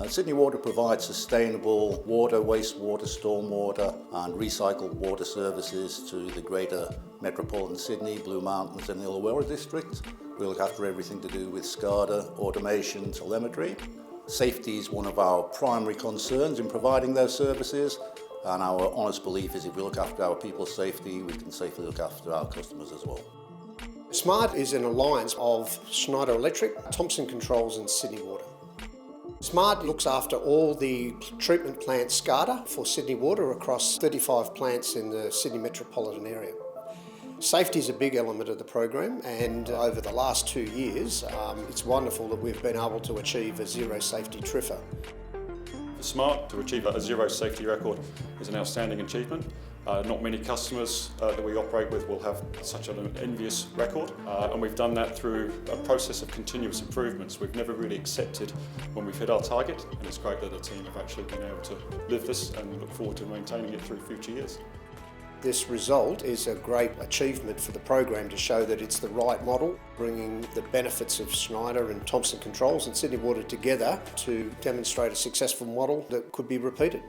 Sydney Water provides sustainable water, wastewater, stormwater and recycled water services to the greater metropolitan Sydney, Blue Mountains and Illawarra district. We look after everything to do with SCADA, automation, telemetry. Safety is one of our primary concerns in providing those services, and our honest belief is if we look after our people's safety, we can safely look after our customers as well. SMART is an alliance of Schneider Electric, Thompson Controls and Sydney Water. SMART looks after all the treatment plant SCADA for Sydney Water across 35 plants in the Sydney metropolitan area. Safety is a big element of the program, and over the last 2 years it's wonderful that we've been able to achieve a zero safety TRIFR. For SMART to achieve a zero safety record is an outstanding achievement. Not many customers that we operate with will have such an envious record, and we've done that through a process of continuous improvements. We've never really accepted when we've hit our target, and it's great that the team have actually been able to live this and look forward to maintaining it through future years. This result is a great achievement for the program to show that it's the right model, bringing the benefits of Schneider and Thompson Controls and Sydney Water together to demonstrate a successful model that could be repeated.